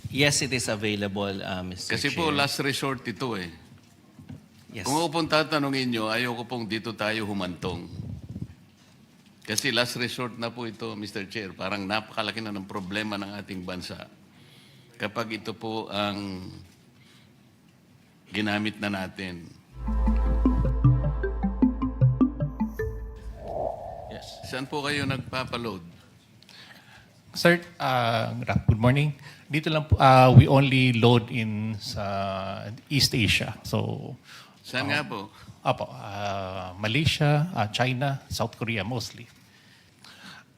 Yes, it is available, Mr. Kasi Chair. po last resort ito eh. Yes. Kung ako pong tatanungin nyo, ayoko pong dito tayo humantong. Kasi last resort na po ito, Mr. Chair. Parang napakalaki na ng problema ng ating bansa. Kapag ito po ang ginamit na natin. Yes. Saan po kayo nagpapaload? Sir, good morning. Dito lang po, we only load in sa East Asia. So, Saan nga po? Malaysia, China, South Korea mostly.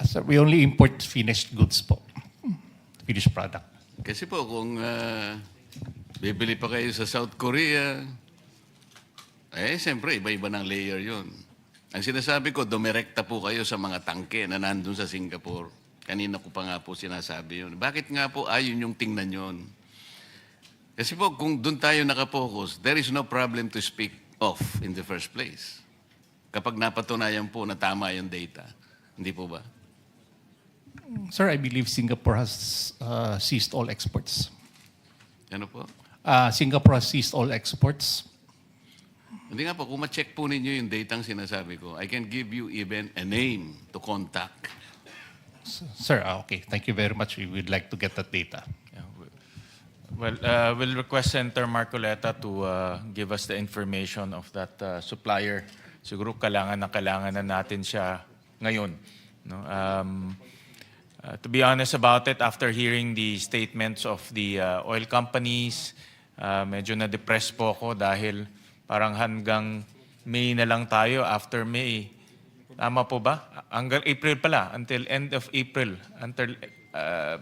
Sir, we only import finished goods po. Finished product. Kasi po kung bibili pa kayo sa South Korea, siyempre iba-iba ng layer yon. Ang sinasabi ko, dumirekta po kayo sa mga tangke na nandun sa Singapore. Kanina ko pa nga po sinasabi yun. Bakit nga po ayun yung tingnan yon? Kasi po kung doon tayo nakapokus, there is no problem to speak of in the first place. Kapag napatunayan po na tama yung data. Hindi po ba? Sir, I believe Singapore has ceased all exports. Ano po? Singapore has ceased all exports. Hindi nga po, kung ma-check po ninyo yung data ang sinasabi ko, I can give you even a name to contact. Sir, okay. Thank you very much. We would like to get that data. Yeah, well, we'll request Senator Marcoleta to give us the information of that supplier. Siguro kailangan na natin siya ngayon. No? To be honest about it, after hearing the statements of the oil companies, medyo na-depress po ako dahil parang hanggang May na lang tayo. After May, tama po ba? Hanggang April pala, until end of April.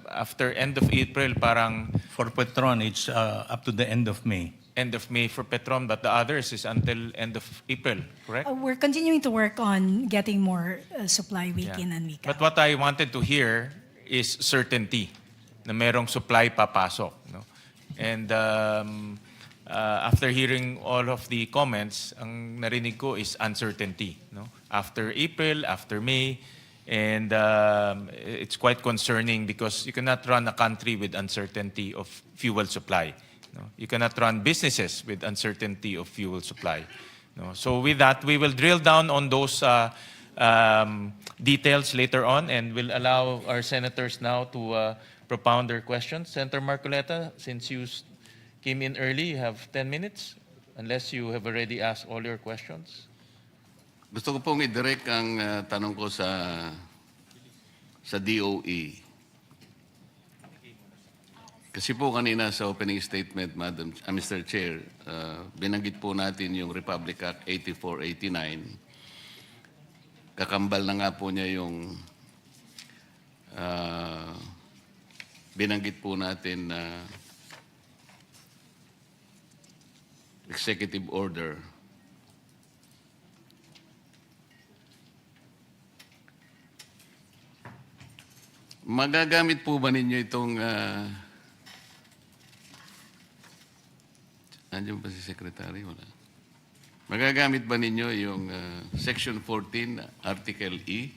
After end of April, parang For Petron, it's up to the end of May. end of May for Petron, but the others is until end of April, correct? We're continuing to work on getting more supply week Yeah. in and week But out. what I wanted to hear is certainty na merong supply papasok. No? And after hearing all of the comments, ang narinig ko is uncertainty. No? After April, after May, and it's quite concerning because you cannot run a country with uncertainty of fuel supply. No? You cannot run businesses with uncertainty of fuel supply. No? So with that, we will drill down on those details later on, and we'll allow our senators now to propound their questions. Senator Marcoleta, since you came in early, you have 10 minutes, unless you have already asked all your questions. Gusto ko pong i-direct ang tanong ko sa DOE. Kasi po kanina sa opening statement, Mr. Chair, binanggit po natin yung Republic Act 8489. Kakambal na nga po niya yung binanggit po natin na executive order. Magagamit po ba ninyo itong andiyan ba si Secretary? Wala. Magagamit ba ninyo yung Section 14, Article E?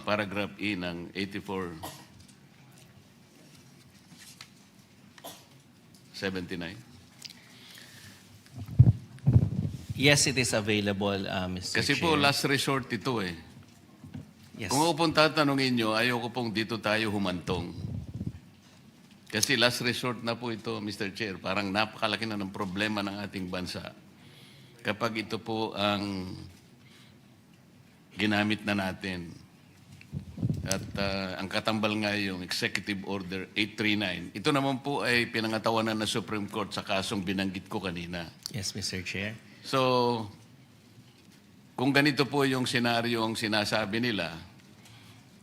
Paragraph E ng 8479? Yes, it is available, Mr. Kasi Chair. po last resort ito eh. Yes. Kung ako pong tatanungin nyo, ayoko pong dito tayo humantong. Kasi last resort na po ito, Mr. Chair. Parang napakalaki na ng problema ng ating bansa. Kapag ito po ang ginamit na natin. At ang katambal nga yung Executive Order 839. Ito naman po ay pinangatawanan ng Supreme Court sa kasong binanggit ko kanina. Yes, Mr. Chair. So, kung ganito po yung senaryo ang sinasabi nila,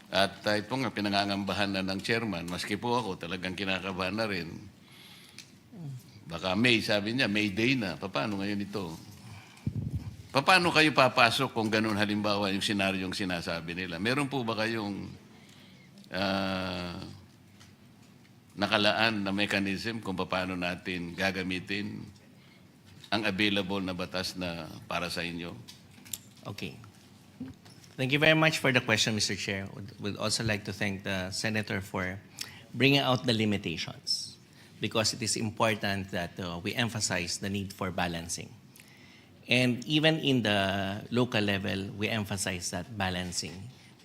at ito nga pinangangambahan na ng chairman, maski po ako talagang kinakabahan na rin. Baka May, sabi niya, May Day na. Paano ngayon ito? Paano kayo papasok kung ganun halimbawa yung senaryong sinasabi nila? Meron po ba kayong nakalaan na mechanism kung paano natin gagamitin ang available na batas na para sa inyo? Okay. Thank you very much for the question, Mr. Chair. Would also like to thank the Senator for bringing out the limitations. because it is important that we emphasize the need for balancing. And even in the local level, we emphasize that balancing.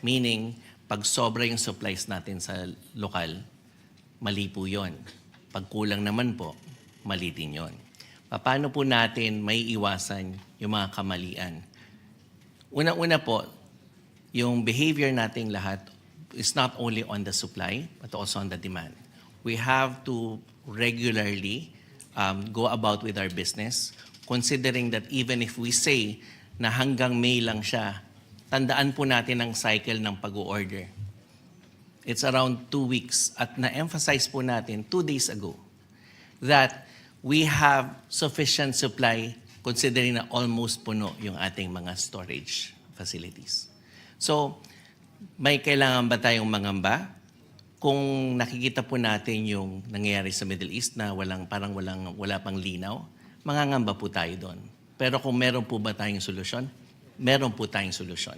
Meaning, pag sobra yung supplies natin sa lokal, mali po yun. Pag kulang naman po, mali din yun. Paano po natin may iwasan yung mga kamalian? Una-una po, yung behavior nating lahat is not only on the supply, but also on the demand. We have to regularly go about with our business, considering that even if we say na hanggang May lang siya, tandaan po natin ang cycle ng pag-order. It's around 2 weeks. At na-emphasize po natin 2 days ago that we have sufficient supply considering na almost puno yung ating mga storage facilities. So, may kailangan ba tayong mangamba? Kung nakikita po natin yung nangyayari sa Middle East na wala pang linaw, mangangamba po tayo doon. Pero kung meron po ba tayong solusyon? Meron po tayong solusyon.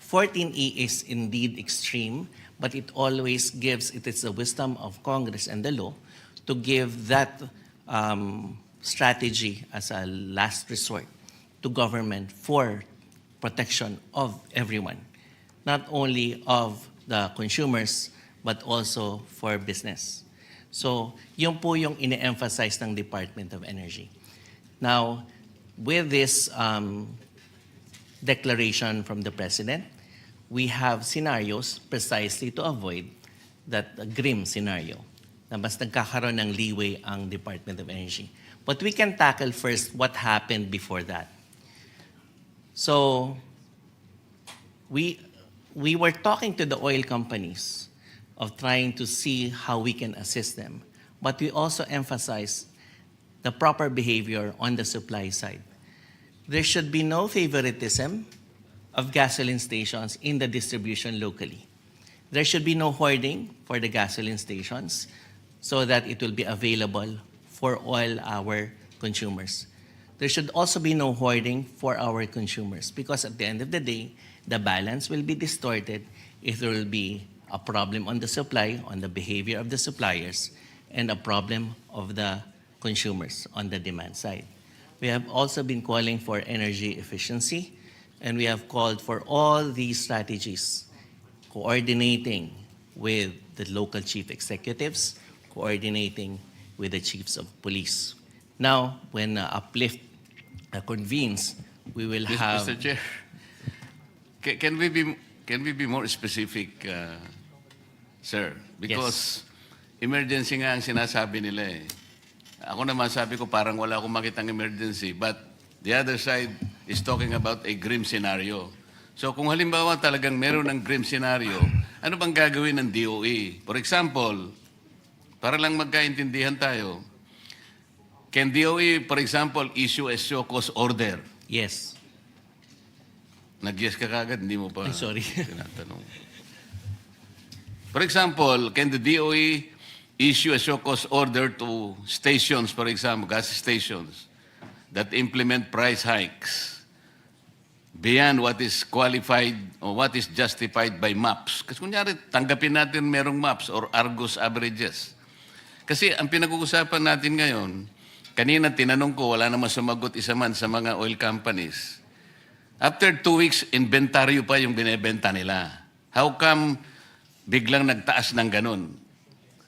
14E is indeed extreme, but it always gives, it is the wisdom of Congress and the law to give that strategy as a last resort to government for protection of everyone, not only of the consumers, but also for business. So, yun po yung ine-emphasize ng Department of Energy. Now, with this declaration from the President, we have scenarios precisely to avoid that grim scenario na mas nagkakaroon ng leeway ang Department of Energy. But we can tackle first what happened before that. So, we were talking to the oil companies of trying to see how we can assist them. But we also emphasize the proper behavior on the supply side. There should be no favoritism of gasoline stations in the distribution locally. There should be no hoarding for the gasoline stations so that it will be available for all our consumers. There should also be no hoarding for our consumers because at the end of the day, the balance will be distorted if there will be a problem on the supply, on the behavior of the suppliers, and a problem of the consumers on the demand side. We have also been calling for energy efficiency, and we have called for all these strategies, coordinating with the local chief executives, coordinating with the chiefs of police. Now, when Uplift convenes, we will have... Mr. Chair, can we be more specific, sir? Because emergency nga ang sinasabi nila eh. Ako naman sabi ko parang wala akong makitang emergency, but the other side is talking about a grim scenario. So kung halimbawa talagang meron ng grim scenario, ano bang gagawin ng DOE? For example, para lang magkaintindihan tayo, can DOE, for example, issue a show cause order? Yes. Nag-yes ka kagad, hindi mo pa Ay, sorry. tinatanong. For example, can the DOE issue a show cause order to stations, for example, gas stations, that implement price hikes beyond what is qualified or what is justified by MAPS? Kasi kunyari, tanggapin natin merong MAPS or Argus averages. Kasi ang pinag-uusapan natin ngayon, kanina tinanong ko, wala naman sumagot isa man sa mga oil companies. After 2 weeks, inventaryo pa yung binebenta nila. How come biglang nagtaas ng ganun?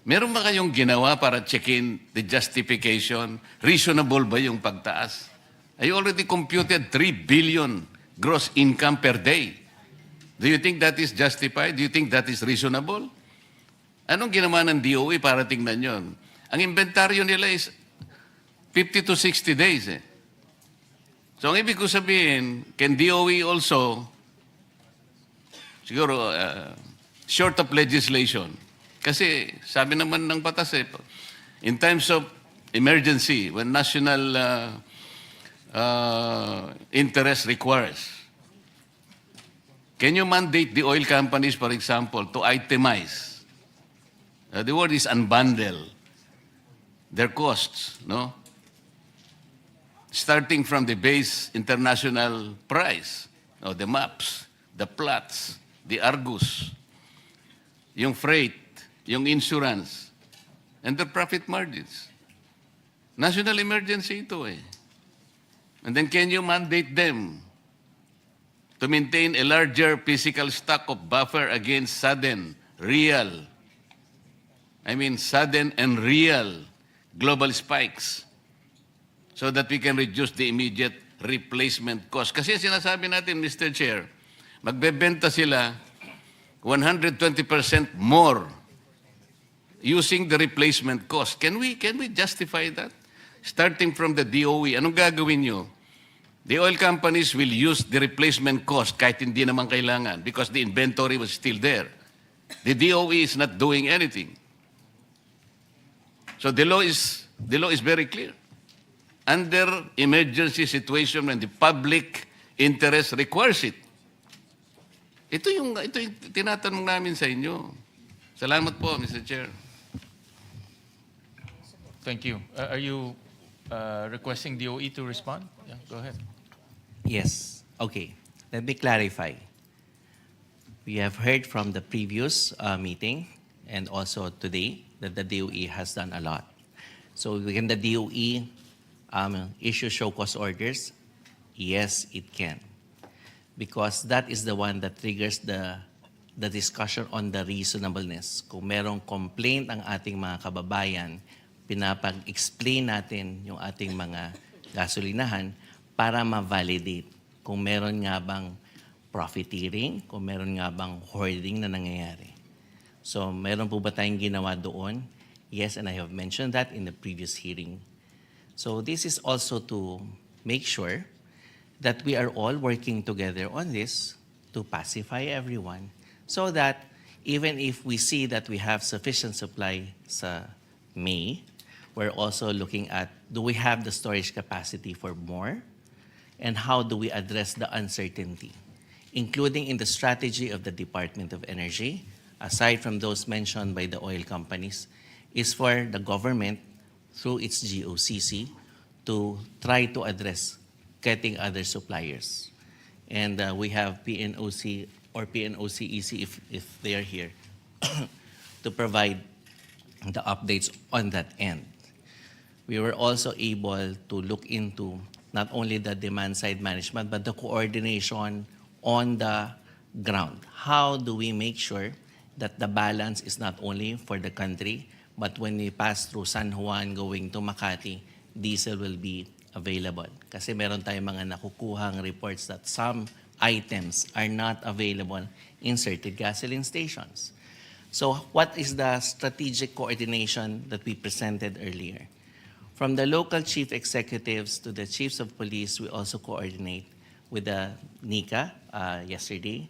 Meron ba kayong ginawa para check-in the justification? Reasonable ba yung pagtaas? I already computed 3 billion gross income per day. Do you think that is justified? Do you think that is reasonable? Anong ginawa ng DOE para tingnan yon? Ang inventaryo nila is 50 to 60 days eh. So ang ibig ko sabihin, can DOE also, siguro, short of legislation, kasi sabi naman ng batas eh, in times of emergency, when national interest requires, can you mandate the oil companies, for example, to itemize? The word is unbundle their costs, no? Starting from the base international price, no, the MAPS, the Platts, the Argus, yung freight, yung insurance, and their profit margins. National emergency ito eh. And then can you mandate them to maintain a larger physical stock of buffer against sudden and real global spikes so that we can reduce the immediate replacement cost? Kasi sinasabi natin, Mr. Chair, magbebenta sila 120% more using the replacement cost. Can we justify that? Starting from the DOE, anong gagawin nyo? The oil companies will use the replacement cost kahit hindi naman kailangan because the inventory was still there. The DOE is not doing anything. So the law is very clear. Under emergency situation when the public interest requires it. Ito yung tinatanong namin sa inyo. Salamat po, Mr. Chair. Thank you. Are you requesting DOE to respond? Yeah, go ahead. Yes. Okay. Let me clarify. We have heard from the previous meeting and also today that the DOE has done a lot. So can the DOE issue show cause orders? Yes, it can. Because that is the one that triggers the discussion on the reasonableness. Kung merong complaint ang ating mga kababayan, pinapag-explain natin yung ating mga gasolinahan para ma-validate kung meron nga bang profiteering, kung meron nga bang hoarding na nangyayari. So, meron po ba tayong ginawa doon? Yes, and I have mentioned that in the previous hearing. So, this is also to make sure that we are all working together on this to pacify everyone so that even if we see that we have sufficient supply sa May, we're also looking at, do we have the storage capacity for more? And how do we address the uncertainty, including in the strategy of the Department of Energy, aside from those mentioned by the oil companies, is for the government, through its GOCC, to try to address getting other suppliers. And we have PNOC or PNOCEC, if they are here, to provide the updates on that end. We were also able to look into not only the demand side management, but the coordination on the ground. How do we make sure that the balance is not only for the country, but when we pass through San Juan going to Makati, diesel will be available. Kasi meron tayong mga nakukuhang reports that some items are not available in certain gasoline stations. So what is the strategic coordination that we presented earlier? From the local chief executives to the chiefs of police, we also coordinate with the NICA yesterday.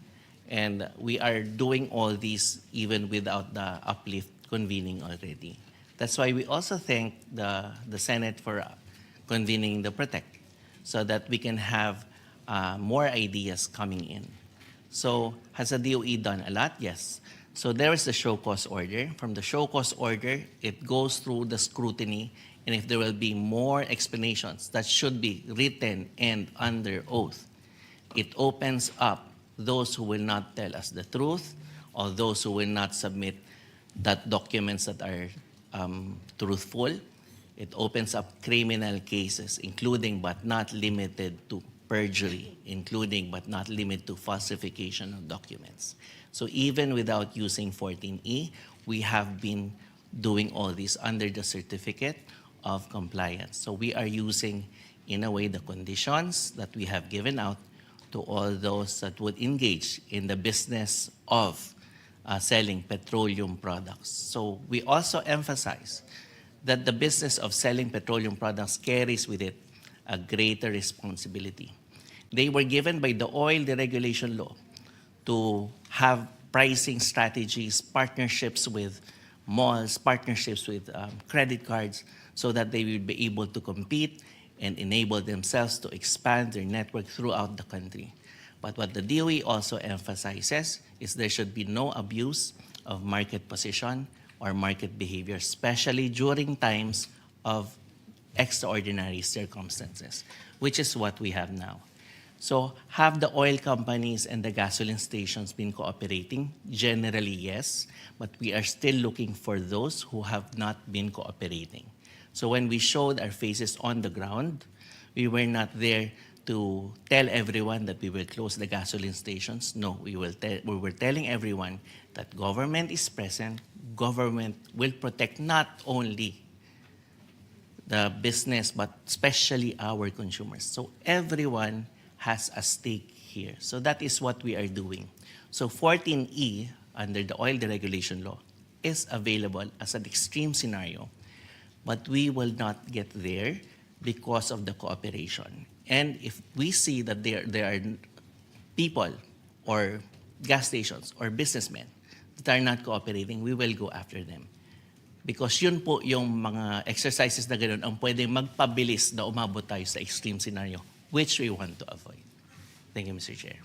And we are doing all these even without the uplift convening already. That's why we also thank the Senate for convening the Protect so that we can have more ideas coming in. So has the DOE done a lot? Yes. So there is the show cause order. From the show cause order, it goes through the scrutiny, and if there will be more explanations that should be written and under oath, it opens up those who will not tell us the truth or those who will not submit that documents that are truthful. It opens up criminal cases, including but not limited to perjury, including but not limited to falsification of documents. So even without using 14E, we have been doing all this under the certificate of compliance. So we are using, in a way, the conditions that we have given out to all those that would engage in the business of selling petroleum products. So we also emphasize that the business of selling petroleum products carries with it a greater responsibility. They were given by the oil deregulation law to have pricing strategies, partnerships with malls, partnerships with credit cards, so that they will be able to compete and enable themselves to expand their network throughout the country. But what the DOE also emphasizes is there should be no abuse of market position or market behavior, especially during times of extraordinary circumstances, which is what we have now. So have the oil companies and the gasoline stations been cooperating? Generally, yes, but we are still looking for those who have not been cooperating. So when we showed our faces on the ground, we were not there to tell everyone that we will close the gasoline stations. No, we were telling everyone that government is present, government will protect not only the business, but especially our consumers. So everyone has a stake here. So that is what we are doing. So 14E, under the oil deregulation law, is available as an extreme scenario, but we will not get there because of the cooperation. And if we see that there are people or gas stations or businessmen that are not cooperating, we will go after them. Because yun po yung mga exercises na gano'n ang pwede magpabilis na umabot tayo sa extreme scenario, which we want to avoid. Thank you, Mr. Chair.